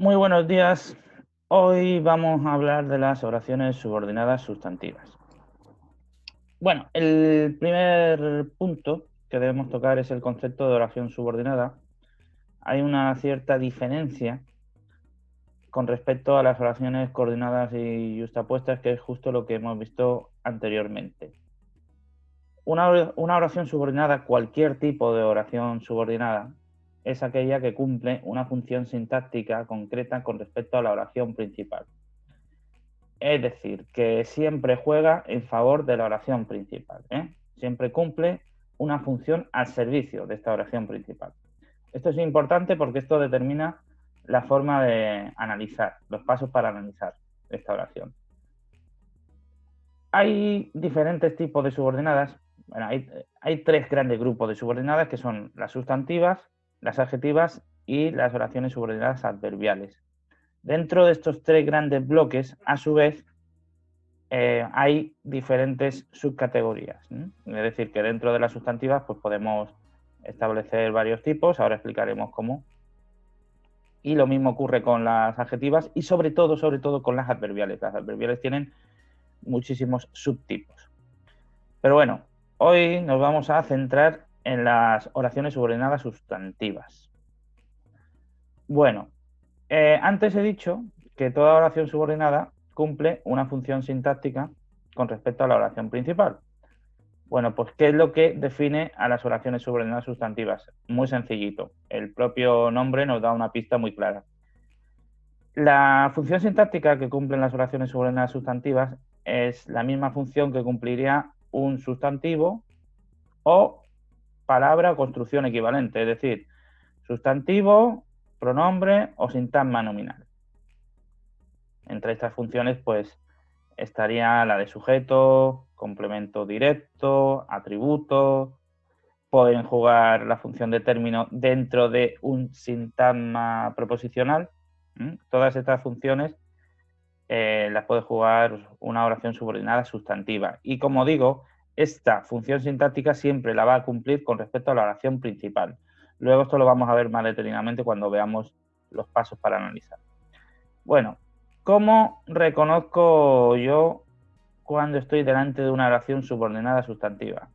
Muy buenos días. Hoy vamos a hablar de las oraciones subordinadas sustantivas. Bueno, el primer punto que debemos tocar es el concepto de oración subordinada. Hay una cierta diferencia con respecto a las oraciones coordinadas y yuxtapuestas, que es justo lo que hemos visto anteriormente. Una oración subordinada, cualquier tipo de oración subordinada, es aquella que cumple una función sintáctica concreta con respecto a la oración principal. Es decir, que siempre juega en favor de la oración principal, ¿eh? Siempre cumple una función al servicio de esta oración principal. Esto es importante porque esto determina la forma de analizar, los pasos para analizar esta oración. Hay diferentes tipos de subordinadas. Bueno, hay tres grandes grupos de subordinadas que son las sustantivas, las adjetivas y las oraciones subordinadas adverbiales. Dentro de estos tres grandes bloques, a su vez, hay diferentes subcategorías, ¿no? Es decir, que dentro de las sustantivas pues podemos establecer varios tipos, ahora explicaremos cómo. Y lo mismo ocurre con las adjetivas y sobre todo con las adverbiales. Las adverbiales tienen muchísimos subtipos. Pero bueno, hoy nos vamos a centrar en las oraciones subordinadas sustantivas. Bueno, antes he dicho que toda oración subordinada cumple una función sintáctica con respecto a la oración principal. Bueno, pues ¿qué es lo que define a las oraciones subordinadas sustantivas? Muy sencillito. El propio nombre nos da una pista muy clara. La función sintáctica que cumplen las oraciones subordinadas sustantivas es la misma función que cumpliría un sustantivo o palabra o construcción equivalente, es decir, sustantivo, pronombre o sintagma nominal. Entre estas funciones, pues, estaría la de sujeto, complemento directo, atributo. Pueden jugar la función de término dentro de un sintagma proposicional. Todas estas funciones las puede jugar una oración subordinada sustantiva. Y como digo, esta función sintáctica siempre la va a cumplir con respecto a la oración principal. Luego esto lo vamos a ver más detenidamente cuando veamos los pasos para analizar. Bueno, ¿cómo reconozco yo cuando estoy delante de una oración subordinada sustantiva?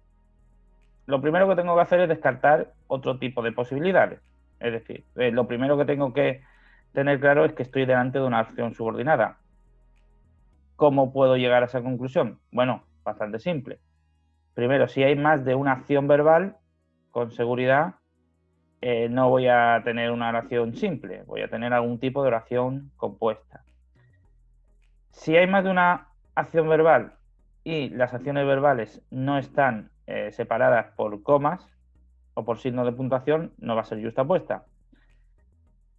Lo primero que tengo que hacer es descartar otro tipo de posibilidades. Es decir, lo primero que tengo que tener claro es que estoy delante de una acción subordinada. ¿Cómo puedo llegar a esa conclusión? Bueno, bastante simple. Primero, si hay más de una acción verbal, con seguridad no voy a tener una oración simple, voy a tener algún tipo de oración compuesta. Si hay más de una acción verbal y las acciones verbales no están separadas por comas o por signos de puntuación, no va a ser yuxtapuesta.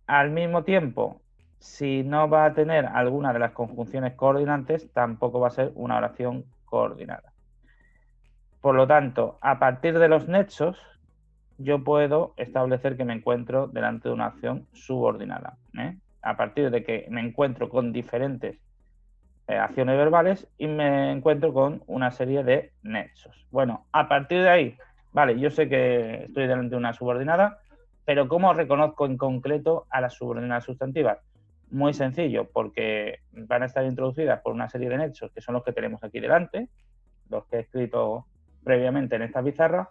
Al mismo tiempo, si no va a tener alguna de las conjunciones coordinantes, tampoco va a ser una oración coordinada. Por lo tanto, a partir de los nexos, yo puedo establecer que me encuentro delante de una acción subordinada. A partir de que me encuentro con diferentes acciones verbales y me encuentro con una serie de nexos. Bueno, a partir de ahí, vale, yo sé que estoy delante de una subordinada, pero ¿cómo reconozco en concreto a las subordinadas sustantivas? Muy sencillo, porque van a estar introducidas por una serie de nexos que son los que tenemos aquí delante, los que he escrito previamente en esta pizarra,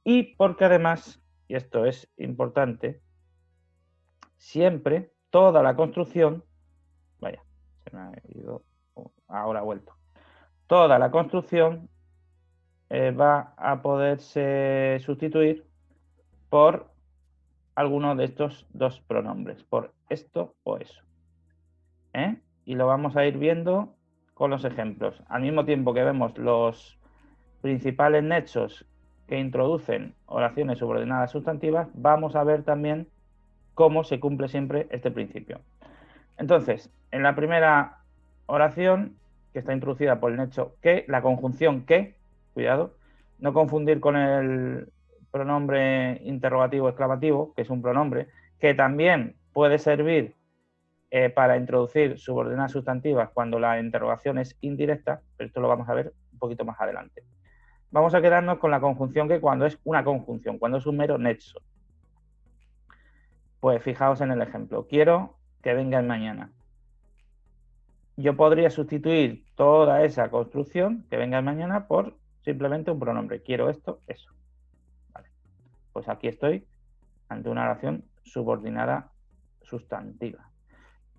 y porque además, y esto es importante, siempre toda la construcción, vaya, se me ha ido, ahora ha vuelto, toda la construcción va a poderse sustituir por alguno de estos dos pronombres, por esto o eso. Y lo vamos a ir viendo con los ejemplos. Al mismo tiempo que vemos los principales nexos que introducen oraciones subordinadas sustantivas, vamos a ver también cómo se cumple siempre este principio. Entonces, en la primera oración, que está introducida por el nexo que, la conjunción que, cuidado, no confundir con el pronombre interrogativo exclamativo, que es un pronombre, que también puede servir para introducir subordinadas sustantivas cuando la interrogación es indirecta, pero esto lo vamos a ver un poquito más adelante. Vamos a quedarnos con la conjunción que cuando es una conjunción, cuando es un mero nexo. Pues fijaos en el ejemplo. Quiero que venga el mañana. Yo podría sustituir toda esa construcción que venga el mañana por simplemente un pronombre. Quiero esto, eso. Vale. Pues aquí estoy ante una oración subordinada sustantiva.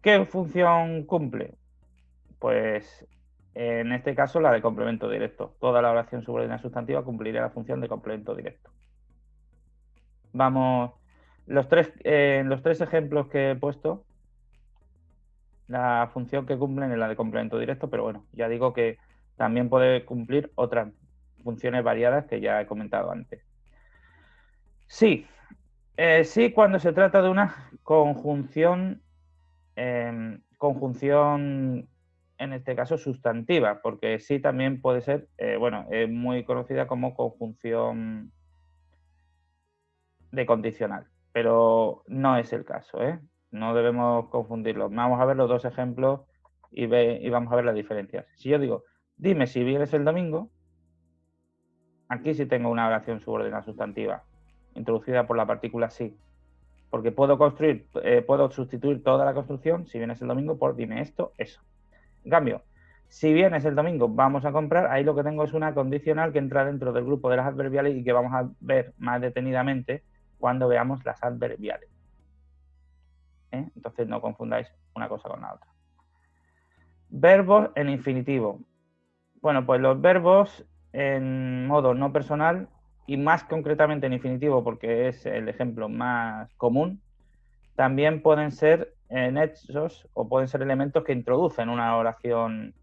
¿Qué función cumple? Pues en este caso la de complemento directo. Toda la oración subordinada sustantiva cumpliría la función de complemento directo. Vamos, los tres ejemplos que he puesto, la función que cumplen es la de complemento directo, pero bueno, ya digo que también puede cumplir otras funciones variadas que ya he comentado antes. Sí, sí cuando se trata de una conjunción, en este caso sustantiva, porque sí también puede ser, bueno, es muy conocida como conjunción de condicional, pero no es el caso, ¿eh? No debemos confundirlos. Vamos a ver los dos ejemplos y vamos a ver las diferencias. Si yo digo, dime si vienes el domingo, aquí sí tengo una oración subordinada sustantiva, introducida por la partícula sí, porque puedo sustituir toda la construcción, si vienes el domingo, por dime esto, eso. En cambio, si vienes el domingo, vamos a comprar, ahí lo que tengo es una condicional que entra dentro del grupo de las adverbiales y que vamos a ver más detenidamente cuando veamos las adverbiales. Entonces no confundáis una cosa con la otra. Verbos en infinitivo. Bueno, pues los verbos en modo no personal y más concretamente en infinitivo, porque es el ejemplo más común, también pueden ser nexos o pueden ser elementos que introducen una oración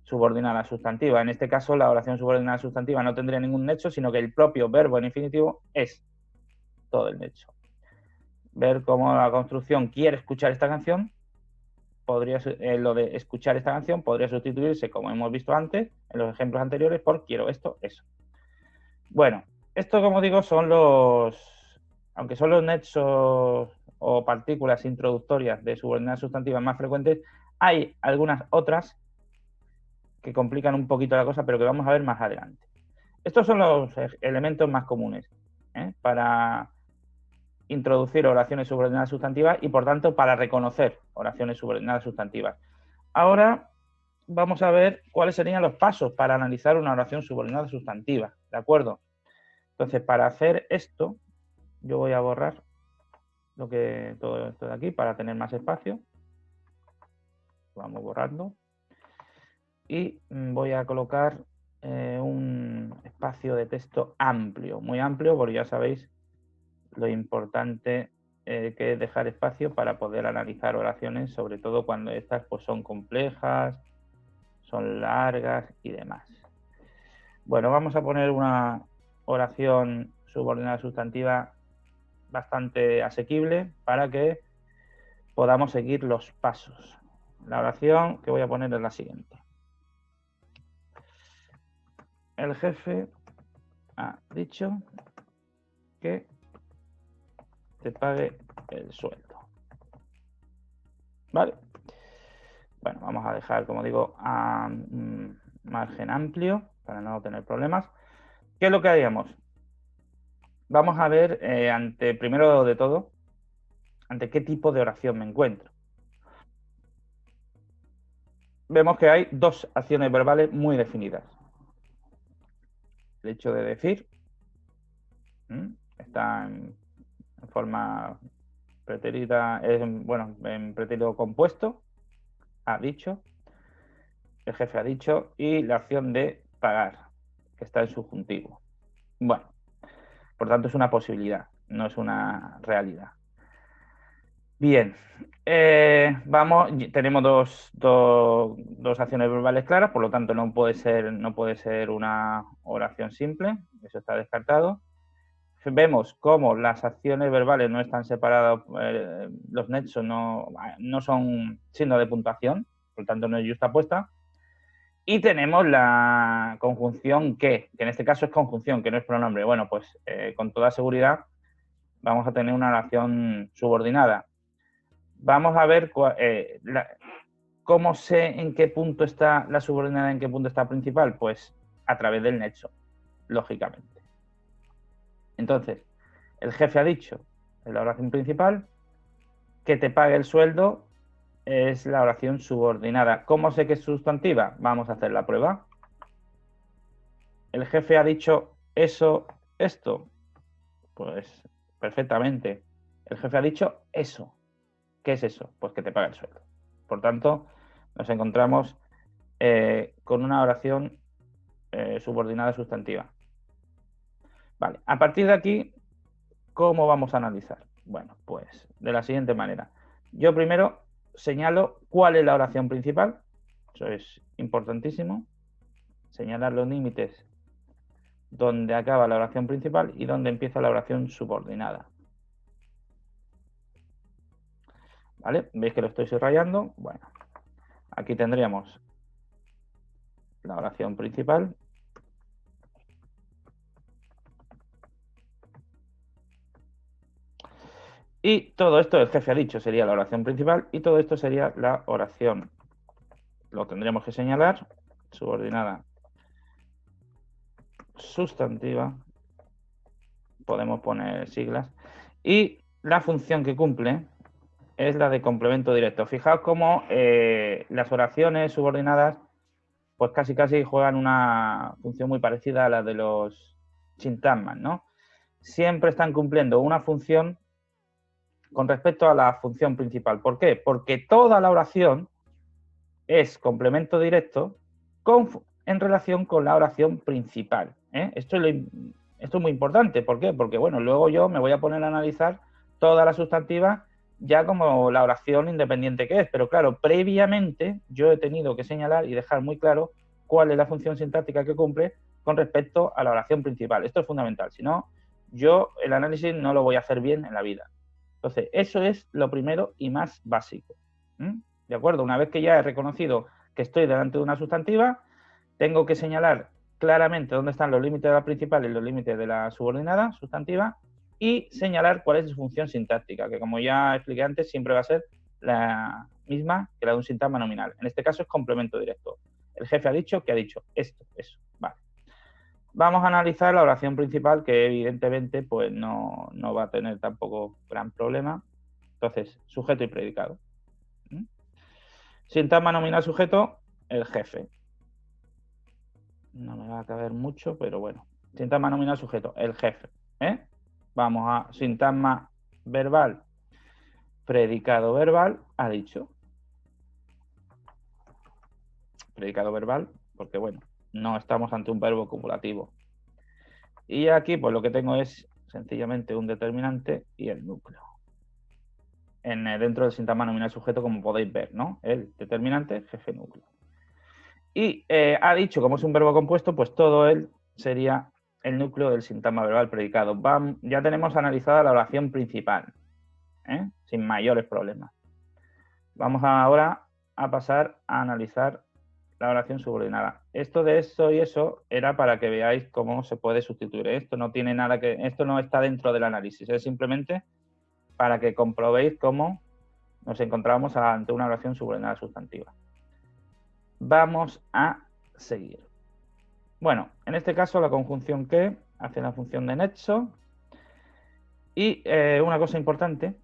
subordinada sustantiva. En este caso, la oración subordinada sustantiva no tendría ningún nexo, sino que el propio verbo en infinitivo es todo el nexo. Ver cómo la construcción quiere escuchar esta canción, lo de escuchar esta canción podría sustituirse, como hemos visto antes, en los ejemplos anteriores, por quiero esto, eso. Bueno, esto, como digo, aunque son los nexos o partículas introductorias de subordinadas sustantivas más frecuentes, hay algunas otras que complican un poquito la cosa, pero que vamos a ver más adelante. Estos son los elementos más comunes para introducir oraciones subordinadas sustantivas y, por tanto, para reconocer oraciones subordinadas sustantivas. Ahora vamos a ver cuáles serían los pasos para analizar una oración subordinada sustantiva, ¿de acuerdo? Entonces, para hacer esto, yo voy a borrar todo esto de aquí para tener más espacio. Vamos borrando. Y voy a colocar un espacio de texto amplio, muy amplio, porque ya sabéis lo importante que es dejar espacio para poder analizar oraciones, sobre todo cuando estas pues, son complejas, son largas y demás. Bueno, vamos a poner una oración subordinada sustantiva bastante asequible para que podamos seguir los pasos. La oración que voy a poner es la siguiente. El jefe ha dicho que te pague el sueldo. ¿Vale? Bueno, vamos a dejar, como digo, a margen amplio para no tener problemas. ¿Qué es lo que haríamos? Vamos a ver, primero de todo, ante qué tipo de oración me encuentro. Vemos que hay dos acciones verbales muy definidas. El hecho de decir está en forma pretérita, en pretérito compuesto, ha dicho, el jefe ha dicho, y la acción de pagar, que está en subjuntivo. Bueno, por tanto es una posibilidad, no es una realidad. Bien, tenemos dos acciones verbales claras, por lo tanto no puede ser una oración simple, eso está descartado. Vemos cómo las acciones verbales no están separadas, los nexos no son signos de puntuación, por lo tanto no es justapuesta. Y tenemos la conjunción que en este caso es conjunción, que no es pronombre. Bueno, pues con toda seguridad vamos a tener una oración subordinada. Vamos a ver cómo sé en qué punto está la subordinada, en qué punto está principal. Pues a través del nexo, lógicamente. Entonces, el jefe ha dicho en la oración principal que te pague el sueldo es la oración subordinada. ¿Cómo sé que es sustantiva? Vamos a hacer la prueba. ¿El jefe ha dicho eso, esto? Pues perfectamente. El jefe ha dicho eso. ¿Qué es eso? Pues que te pague el sueldo. Por tanto, nos encontramos con una oración subordinada sustantiva. Vale, a partir de aquí, ¿cómo vamos a analizar? Bueno, pues de la siguiente manera. Yo primero señalo cuál es la oración principal. Eso es importantísimo. Señalar los límites donde acaba la oración principal y donde empieza la oración subordinada. ¿Vale? ¿Veis que lo estoy subrayando? Bueno, aquí tendríamos la oración principal. Y todo esto, el jefe ha dicho, sería la oración principal y todo esto sería la oración. Lo tendremos que señalar, subordinada sustantiva, podemos poner siglas, y la función que cumple es la de complemento directo. Fijaos cómo las oraciones subordinadas pues casi juegan una función muy parecida a la de los sintagmas, ¿no? Siempre están cumpliendo una función con respecto a la función principal. ¿Por qué? Porque toda la oración es complemento directo en relación con la oración principal. Esto es muy importante. ¿Por qué? Porque, bueno, luego yo me voy a poner a analizar todas las sustantivas ya como la oración independiente que es. Pero claro, previamente yo he tenido que señalar y dejar muy claro cuál es la función sintáctica que cumple con respecto a la oración principal. Esto es fundamental. Si no, yo el análisis no lo voy a hacer bien en la vida. Entonces, eso es lo primero y más básico. ¿De acuerdo? Una vez que ya he reconocido que estoy delante de una sustantiva, tengo que señalar claramente dónde están los límites de la principal y los límites de la subordinada sustantiva y señalar cuál es su función sintáctica, que como ya expliqué antes, siempre va a ser la misma que la de un sintagma nominal. En este caso es complemento directo. El jefe ha dicho que ha dicho esto, eso. Vale. Vamos a analizar la oración principal, que evidentemente pues no va a tener tampoco gran problema. Entonces, sujeto y predicado. Sintagma nominal sujeto, el jefe. No me va a caber mucho, pero bueno. Sintagma nominal sujeto, el jefe. Vamos a sintagma verbal, predicado verbal, ha dicho. Predicado verbal, porque bueno, no estamos ante un verbo copulativo. Y aquí pues lo que tengo es sencillamente un determinante y el núcleo. Dentro del sintagma nominal sujeto, como podéis ver, ¿no? El determinante, jefe, núcleo. Y ha dicho, como es un verbo compuesto, pues todo él sería el núcleo del sintagma verbal predicado. Ya tenemos analizada la oración principal, sin mayores problemas. Vamos ahora a pasar a analizar la oración subordinada. Esto de eso y eso era para que veáis cómo se puede sustituir. Esto no tiene nada que, esto no está dentro del análisis, es simplemente para que comprobéis cómo nos encontramos ante una oración subordinada sustantiva. Vamos a seguir. Bueno, en este caso la conjunción que hace la función de nexo. Y una cosa importante,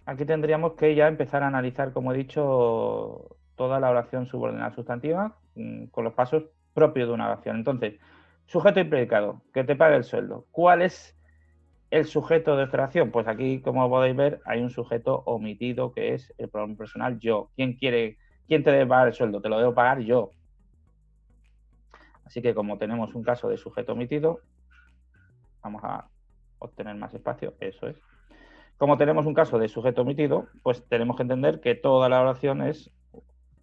aquí tendríamos que ya empezar a analizar, como he dicho, toda la oración subordinada sustantiva con los pasos propios de una oración. Entonces, sujeto y predicado, que te pague el sueldo. ¿Cuál es el sujeto de esta oración? Pues aquí, como podéis ver, hay un sujeto omitido que es el pronombre personal yo. ¿Quién te debe pagar el sueldo? Te lo debo pagar yo. Así que como tenemos un caso de sujeto omitido, vamos a obtener más espacio, eso es. Como tenemos un caso de sujeto omitido, pues tenemos que entender que toda la oración es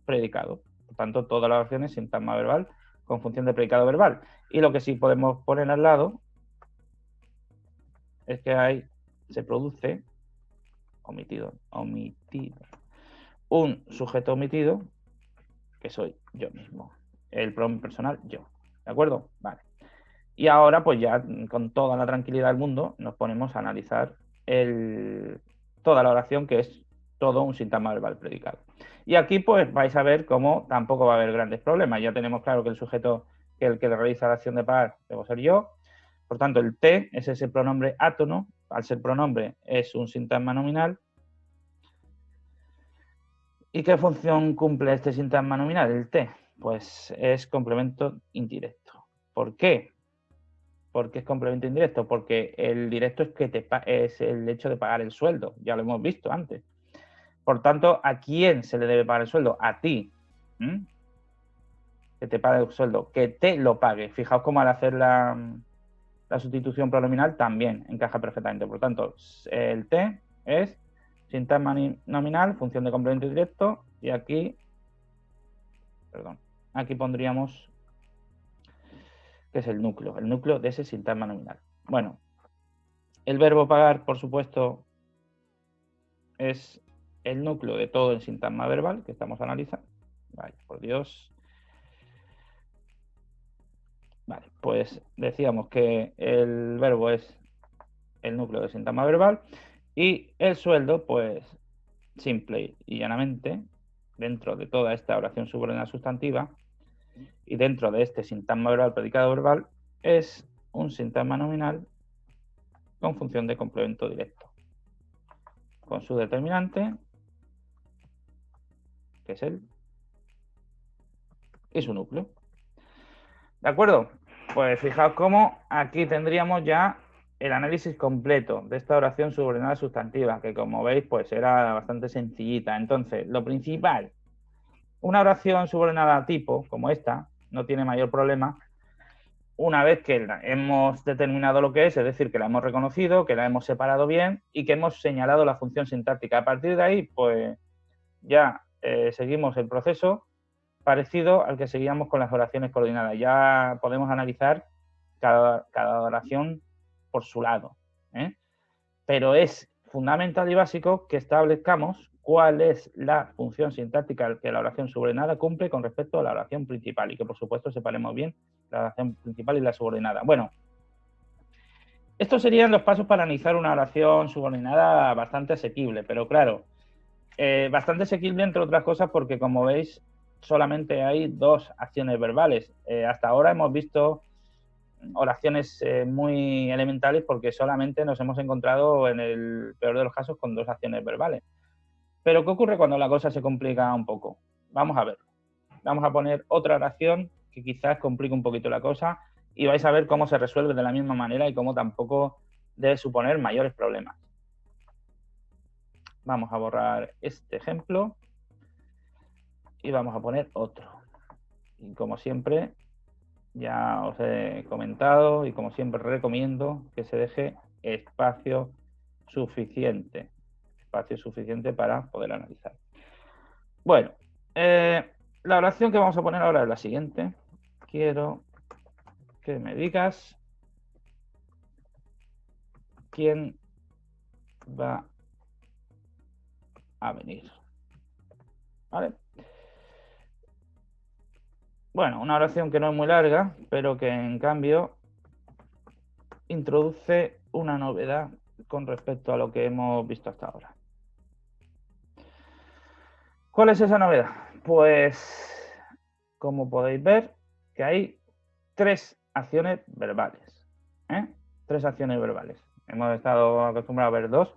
predicado. Por tanto, toda la oración es sintagma verbal con función de predicado verbal. Y lo que sí podemos poner al lado es que ahí se produce omitido, un sujeto omitido, que soy yo mismo. El pronombre personal, yo. ¿De acuerdo? Vale. Y ahora, pues ya con toda la tranquilidad del mundo, nos ponemos a analizar toda la oración, que es todo un sintagma verbal predicado. Y aquí, pues vais a ver cómo tampoco va a haber grandes problemas. Ya tenemos claro que el sujeto, que el que realiza la acción de pagar, debo ser yo. Por tanto, el T es ese pronombre átono. Al ser pronombre, es un sintagma nominal. ¿Y qué función cumple este sintagma nominal, el T? Pues es complemento indirecto. ¿Por qué? ¿Por qué es complemento indirecto? Porque el directo es el hecho de pagar el sueldo, ya lo hemos visto antes. Por tanto, ¿a quién se le debe pagar el sueldo? A ti. Que te pague el sueldo, que te lo pague. Fijaos cómo al hacer la sustitución pronominal también encaja perfectamente. Por tanto, el T es sintagma nominal, función de complemento directo, y aquí, aquí pondríamos que es el núcleo de ese sintagma nominal. Bueno, el verbo pagar, por supuesto, es el núcleo de todo el sintagma verbal que estamos analizando. Vaya, por Dios. Vale, pues decíamos que el verbo es el núcleo del sintagma verbal y el sueldo, pues, simple y llanamente, dentro de toda esta oración subordinada sustantiva y dentro de este sintagma verbal, predicado verbal, es un sintagma nominal con función de complemento directo, con su determinante, que es él, y su núcleo. ¿De acuerdo? Pues fijaos cómo aquí tendríamos ya el análisis completo de esta oración subordinada sustantiva, que como veis, pues era bastante sencillita. Entonces, lo principal, una oración subordinada tipo, como esta, no tiene mayor problema una vez que hemos determinado lo que es decir, que la hemos reconocido, que la hemos separado bien y que hemos señalado la función sintáctica. A partir de ahí, pues ya seguimos el proceso parecido al que seguíamos con las oraciones coordinadas. Ya podemos analizar cada oración por su lado. Pero es fundamental y básico que establezcamos cuál es la función sintáctica que la oración subordinada cumple con respecto a la oración principal y que, por supuesto, separemos bien la oración principal y la subordinada. Bueno, estos serían los pasos para analizar una oración subordinada bastante asequible, pero claro, bastante asequible entre otras cosas porque, como veis, solamente hay dos acciones verbales. Hasta ahora hemos visto oraciones muy elementales porque solamente nos hemos encontrado, en el peor de los casos, con dos acciones verbales. Pero ¿qué ocurre cuando la cosa se complica un poco? Vamos a verlo. Vamos a poner otra oración que quizás complique un poquito la cosa y vais a ver cómo se resuelve de la misma manera y cómo tampoco debe suponer mayores problemas. Vamos a borrar este ejemplo y vamos a poner otro. Y como siempre, ya os he comentado y como siempre recomiendo que se deje espacio suficiente para poder analizar. Bueno, la oración que vamos a poner ahora es la siguiente. Quiero que me digas quién va a venir. ¿Vale? Bueno, una oración que no es muy larga, pero que en cambio introduce una novedad con respecto a lo que hemos visto hasta ahora. ¿Cuál es esa novedad? Pues, como podéis ver, que hay tres acciones verbales. Tres acciones verbales. Hemos estado acostumbrados a ver dos.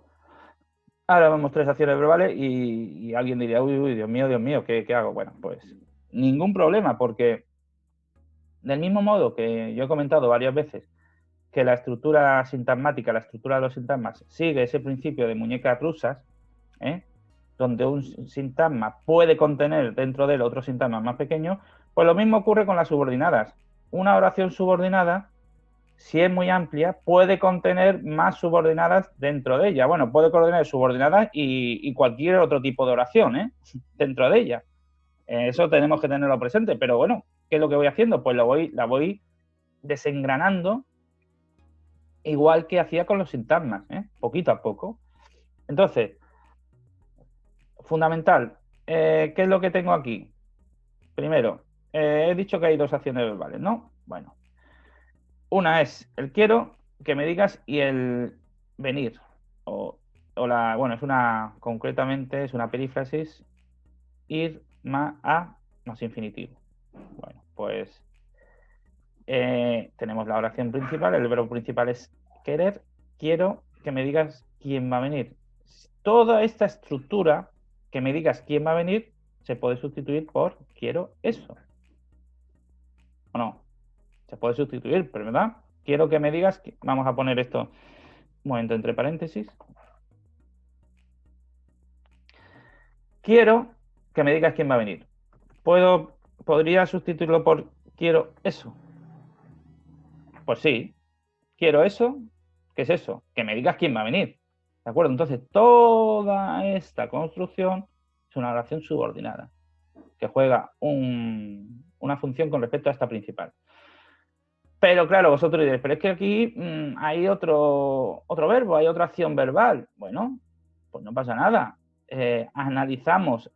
Ahora vemos tres acciones verbales y alguien diría, uy, Dios mío, ¿qué hago? Bueno, pues ningún problema, porque del mismo modo que yo he comentado varias veces que la estructura sintagmática, la estructura de los sintagmas, sigue ese principio de muñecas rusas, donde un sintagma puede contener dentro de él otro sintagma más pequeño, pues lo mismo ocurre con las subordinadas. Una oración subordinada, si es muy amplia, puede contener más subordinadas dentro de ella. Bueno, puede contener subordinadas y cualquier otro tipo de oración dentro de ella. Eso tenemos que tenerlo presente, pero bueno, ¿qué es lo que voy haciendo? Pues la voy desengranando igual que hacía con los sintagmas, poquito a poco. Entonces, fundamental, ¿qué es lo que tengo aquí? Primero, he dicho que hay dos acciones verbales, ¿no? Bueno, una es el quiero, que me digas, y el venir. Concretamente es una perífrasis, ir más a más infinitivo. Bueno, pues tenemos la oración principal, el verbo principal es querer, quiero que me digas quién va a venir. Toda esta estructura, que me digas quién va a venir, se puede sustituir por quiero eso. ¿O no? Se puede sustituir, pero ¿verdad? Quiero que me digas, vamos a poner esto un momento entre paréntesis. Quiero que me digas quién va a venir. ¿Podría sustituirlo por quiero eso? Pues sí, quiero eso. ¿Qué es eso? Que me digas quién va a venir. ¿De acuerdo? Entonces, toda esta construcción es una oración subordinada que juega una función con respecto a esta principal. Pero claro, vosotros diréis, pero es que aquí hay otro verbo, hay otra acción verbal. Bueno, pues no pasa nada. Analizamos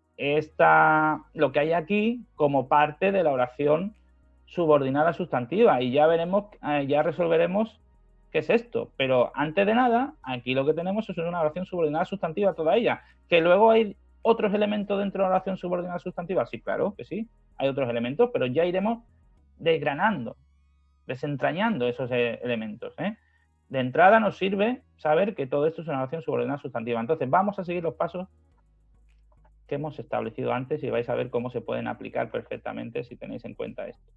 lo que hay aquí como parte de la oración subordinada sustantiva y ya veremos, ya resolveremos qué es esto. Pero antes de nada, aquí lo que tenemos es una oración subordinada sustantiva toda ella. Que luego hay otros elementos dentro de la oración subordinada sustantiva. Sí, claro que sí, hay otros elementos, pero ya iremos desgranando, desentrañando esos elementos. De entrada nos sirve saber que todo esto es una oración subordinada sustantiva. Entonces vamos a seguir los pasos que hemos establecido antes y vais a ver cómo se pueden aplicar perfectamente si tenéis en cuenta esto.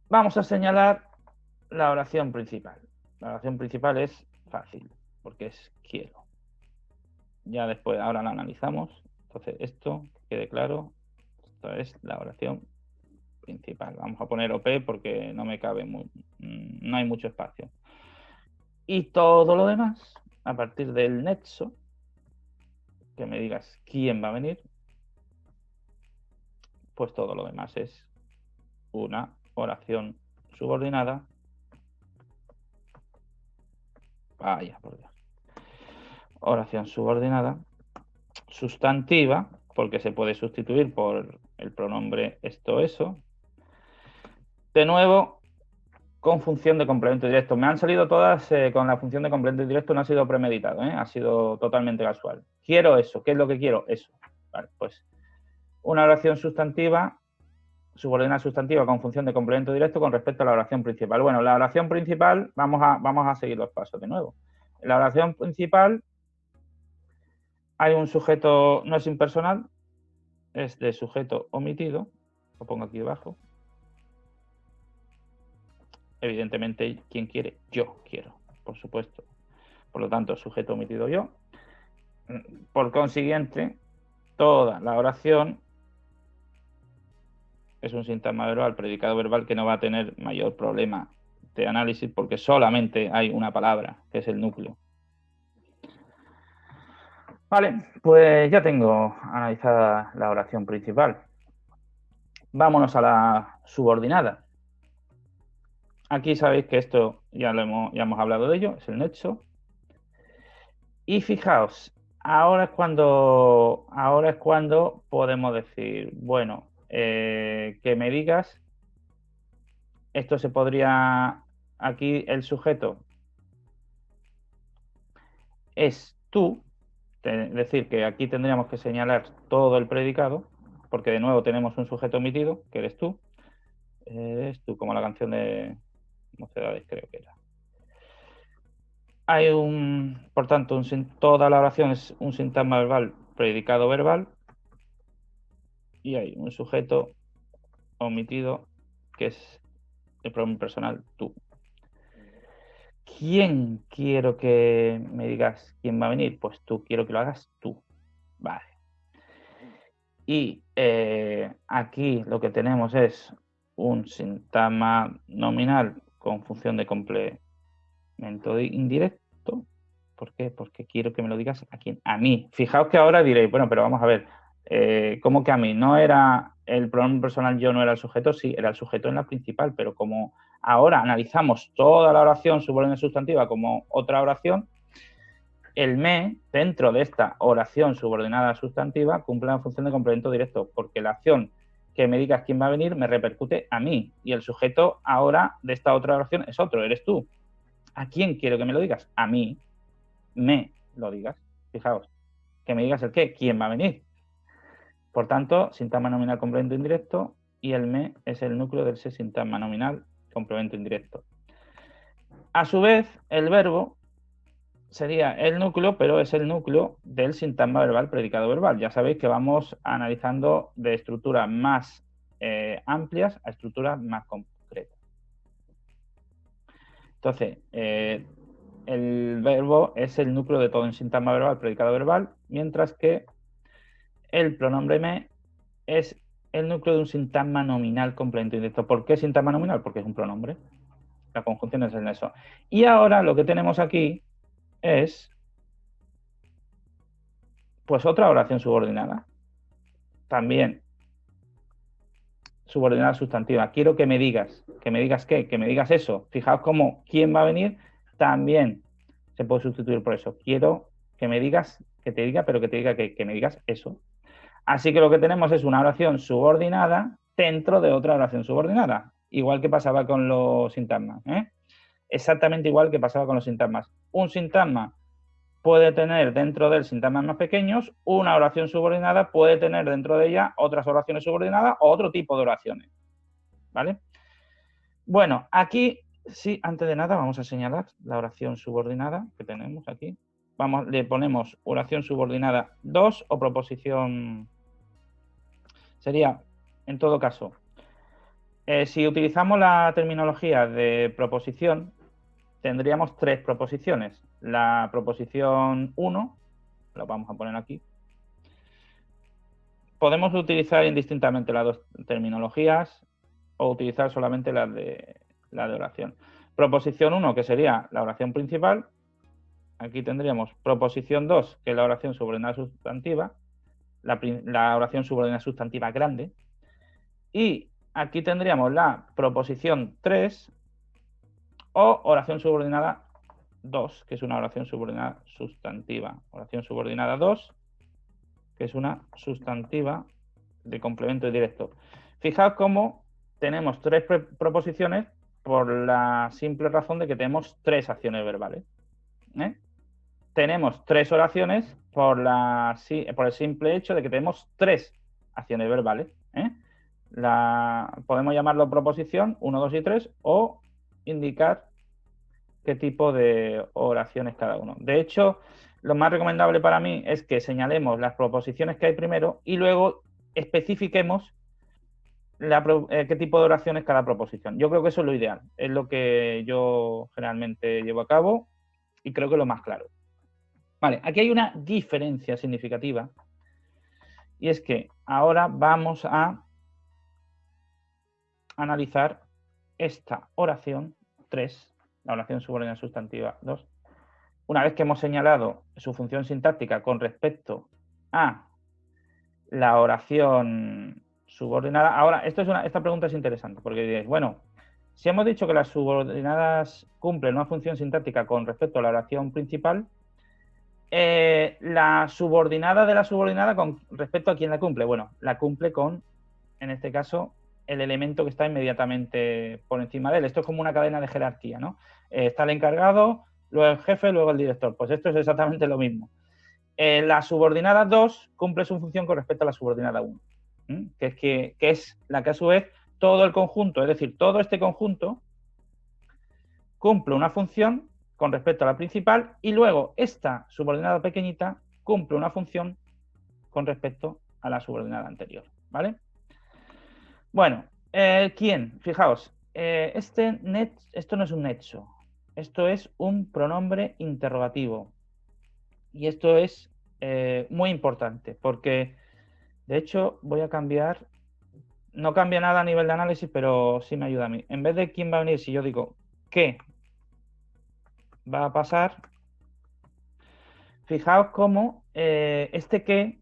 Vamos a señalar la oración principal. La oración principal es fácil, porque es quiero. Ya después, ahora la analizamos. Entonces esto, que quede claro, esto es la oración principal. Vamos a poner OP porque no me cabe, no hay mucho espacio. Y todo lo demás, a partir del nexo, que me digas quién va a venir, pues todo lo demás es una oración subordinada. Vaya, por Dios. Oración subordinada sustantiva, porque se puede sustituir por el pronombre esto, eso. De nuevo, con función de complemento directo. Me han salido todas con la función de complemento directo, no ha sido premeditado, ha sido totalmente casual. Quiero eso. ¿Qué es lo que quiero? Eso. Vale, pues una oración sustantiva, subordinada sustantiva con función de complemento directo con respecto a la oración principal. Bueno, la oración principal, vamos a seguir los pasos de nuevo. En la oración principal hay un sujeto, no es impersonal, es de sujeto omitido, lo pongo aquí abajo. Evidentemente, ¿quién quiere? Yo quiero, por supuesto. Por lo tanto, sujeto omitido yo. Por consiguiente, toda la oración es un sintagma verbal, predicado verbal, que no va a tener mayor problema de análisis porque solamente hay una palabra, que es el núcleo. Vale, pues ya tengo analizada la oración principal. Vámonos a la subordinada. Aquí sabéis que esto ya hemos hablado de ello, es el nexo. Y fijaos, ahora es cuando podemos decir, bueno, que me digas, esto se podría, aquí el sujeto es tú, es decir, que aquí tendríamos que señalar todo el predicado, porque de nuevo tenemos un sujeto omitido, que eres tú, como la canción de Mocedades, creo que era. Hay por tanto, toda la oración es un sintagma verbal, predicado verbal, y hay un sujeto omitido que es el pronombre personal tú. ¿Quién quiero que me digas quién va a venir? Pues tú, quiero que lo hagas tú. Vale. Y aquí lo que tenemos es un sintagma nominal con función de complemento indirecto. ¿Por qué? Porque quiero que me lo digas a quién. A mí. Fijaos que ahora diréis, bueno, pero vamos a ver, ¿cómo que a mí? ¿No era el pronombre personal yo no era el sujeto? Sí, era el sujeto en la principal, pero como ahora analizamos toda la oración subordinada sustantiva como otra oración, el me, dentro de esta oración subordinada sustantiva, cumple la función de complemento directo, porque la acción que me digas quién va a venir me repercute a mí, y el sujeto ahora de esta otra oración es otro, eres tú. ¿A quién quiero que me lo digas? A mí. Me lo digas. Fijaos, que me digas el qué, quién va a venir. Por tanto, sintagma nominal complemento indirecto y el me es el núcleo de ese sintagma nominal complemento indirecto. A su vez, el verbo sería el núcleo, pero es el núcleo del sintagma verbal, predicado verbal. Ya sabéis que vamos analizando de estructuras más amplias a estructuras más concretas. Entonces, el verbo es el núcleo de todo un sintagma verbal, predicado verbal, mientras que el pronombre me es el núcleo de un sintagma nominal complemento indirecto. ¿Por qué sintagma nominal? Porque es un pronombre. La conjunción es el nexo. Y ahora lo que tenemos aquí es pues otra oración subordinada. También subordinada sustantiva. Quiero que me digas. ¿Que me digas qué? Que me digas eso. Fijaos cómo quién va a venir también se puede sustituir por eso. Quiero que me digas, que te diga, pero que te diga que me digas eso. Así que lo que tenemos es una oración subordinada dentro de otra oración subordinada. Igual que pasaba con los sintagmas. Exactamente igual que pasaba con los sintagmas. Un sintagma puede tener dentro de él sintagmas más pequeños, una oración subordinada puede tener dentro de ella otras oraciones subordinadas o otro tipo de oraciones. ¿Vale? Bueno, aquí sí, antes de nada vamos a señalar la oración subordinada que tenemos aquí. Le ponemos oración subordinada 2 o proposición. Sería, en todo caso, si utilizamos la terminología de proposición, tendríamos 3 proposiciones. La proposición 1, lo vamos a poner aquí. Podemos utilizar indistintamente las dos terminologías o utilizar solamente la de oración. Proposición 1, que sería la oración principal. Aquí tendríamos proposición 2, que es la oración subordinada sustantiva, la oración subordinada sustantiva grande. Y aquí tendríamos la proposición 3 o oración subordinada 2, que es una oración subordinada sustantiva. Oración subordinada 2, que es una sustantiva de complemento directo. Fijaos cómo tenemos 3 proposiciones por la simple razón de que tenemos 3 acciones verbales. Tenemos 3 oraciones por el simple hecho de que tenemos 3 acciones verbales. Podemos llamarlo proposición 1, 2 y 3 o indicar qué tipo de oraciones cada uno. De hecho, lo más recomendable para mí es que señalemos las proposiciones que hay primero y luego especifiquemos qué tipo de oración es cada proposición. Yo creo que eso es lo ideal, es lo que yo generalmente llevo a cabo y creo que es lo más claro. Vale, aquí hay una diferencia significativa y es que ahora vamos a analizar esta oración 3, la oración subordinada sustantiva 2, una vez que hemos señalado su función sintáctica con respecto a la oración subordinada. Ahora, esta pregunta es interesante, porque diréis, bueno, si hemos dicho que las subordinadas cumplen una función sintáctica con respecto a la oración principal, la subordinada de la subordinada con respecto a quién la cumple. Bueno, la cumple con, en este caso, el elemento que está inmediatamente por encima de él. Esto es como una cadena de jerarquía, ¿no? Está el encargado, luego el jefe, luego el director. Pues esto es exactamente lo mismo. La subordinada 2 cumple su función con respecto a la subordinada 1, que es la que a su vez todo el conjunto, es decir, todo este conjunto cumple una función con respecto a la principal y luego esta subordinada pequeñita cumple una función con respecto a la subordinada anterior, ¿vale? Bueno, ¿quién? Fijaos, esto no es un nexo, esto es un pronombre interrogativo. Y esto es muy importante porque, de hecho, voy a cambiar, no cambia nada a nivel de análisis, pero sí me ayuda a mí. En vez de quién va a venir, si yo digo qué va a pasar, fijaos cómo este que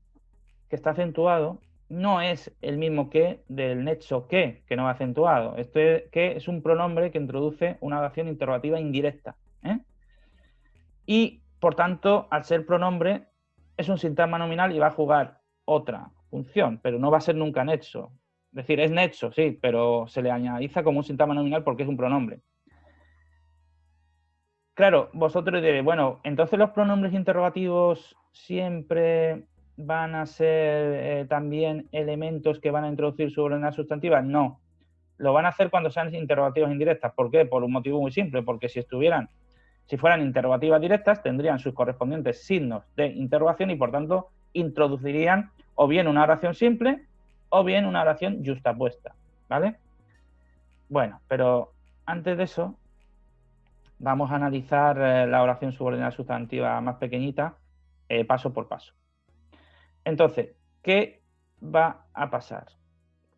está acentuado no es el mismo que del nexo que no va acentuado. Este que es un pronombre que introduce una oración interrogativa indirecta. Y, por tanto, al ser pronombre, es un sintagma nominal y va a jugar otra función, pero no va a ser nunca nexo. Es decir, es nexo, sí, pero se le añadiza como un sintagma nominal porque es un pronombre. Claro, vosotros diréis, bueno, entonces los pronombres interrogativos siempre van a ser también elementos que van a introducir subordinadas sustantivas. No, lo van a hacer cuando sean interrogativas indirectas. ¿Por qué? Por un motivo muy simple, porque si estuvieran Si fueran interrogativas directas, tendrían sus correspondientes signos de interrogación y, por tanto, introducirían o bien una oración simple o bien una oración yuxtapuesta, ¿vale? Bueno, pero antes de eso, vamos a analizar la oración subordinada sustantiva más pequeñita, paso por paso. Entonces, ¿qué va a pasar?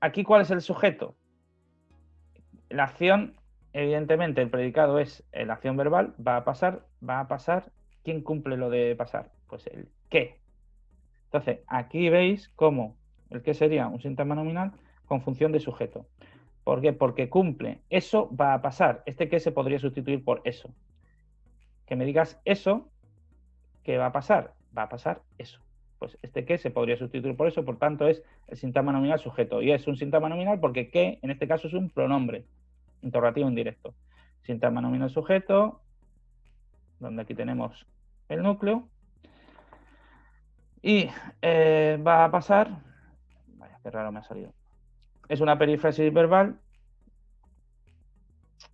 Aquí, ¿cuál es el sujeto? La acción, evidentemente, el predicado es la acción verbal, va a pasar. ¿Quién cumple lo de pasar? Pues el qué. Entonces, aquí veis cómo el qué sería un sintagma nominal con función de sujeto. ¿Por qué? Porque cumple. Eso va a pasar. Este qué se podría sustituir por eso. Que me digas eso, ¿qué va a pasar? Va a pasar eso. Pues este qué se podría sustituir por eso, por tanto es el sintagma nominal sujeto. Y es un sintagma nominal porque qué en este caso es un pronombre interrogativo indirecto. Sintagma nominal sujeto, donde aquí tenemos el núcleo. Y va a pasar, vaya, qué raro me ha salido. Es una perífrasis verbal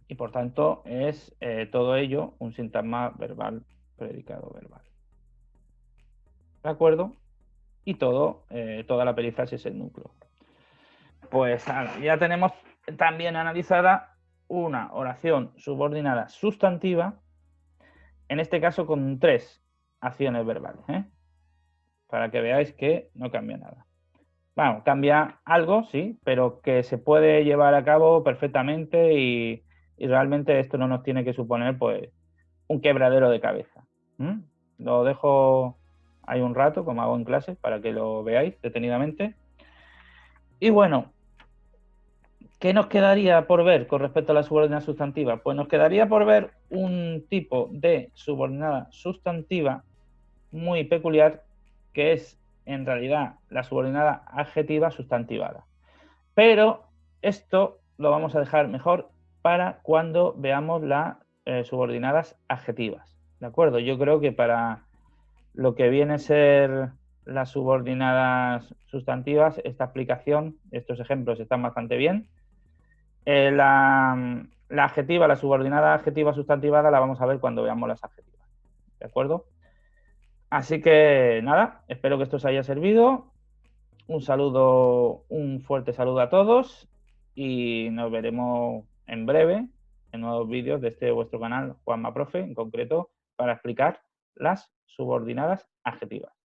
y por tanto es todo ello un sintagma verbal, predicado verbal. ¿De acuerdo? Y toda la perífrasis es el núcleo. Pues ya tenemos también analizada una oración subordinada sustantiva, en este caso con 3 acciones verbales, para que veáis que no cambia nada. Bueno, cambia algo, sí, pero que se puede llevar a cabo perfectamente y realmente esto no nos tiene que suponer pues un quebradero de cabeza. Lo dejo ahí un rato, como hago en clase, para que lo veáis detenidamente. Y bueno, ¿qué nos quedaría por ver con respecto a la subordinada sustantiva? Pues nos quedaría por ver un tipo de subordinada sustantiva muy peculiar, que es en realidad la subordinada adjetiva sustantivada. Pero esto lo vamos a dejar mejor para cuando veamos las subordinadas adjetivas. ¿De acuerdo? Yo creo que para lo que viene a ser las subordinadas sustantivas, esta aplicación, estos ejemplos están bastante bien. La adjetiva, la subordinada adjetiva sustantivada la vamos a ver cuando veamos las adjetivas. ¿De acuerdo? Así que nada, espero que esto os haya servido. Un saludo, un fuerte saludo a todos y nos veremos en breve en nuevos vídeos de este vuestro canal Juanma Profe, en concreto para explicar las subordinadas adjetivas.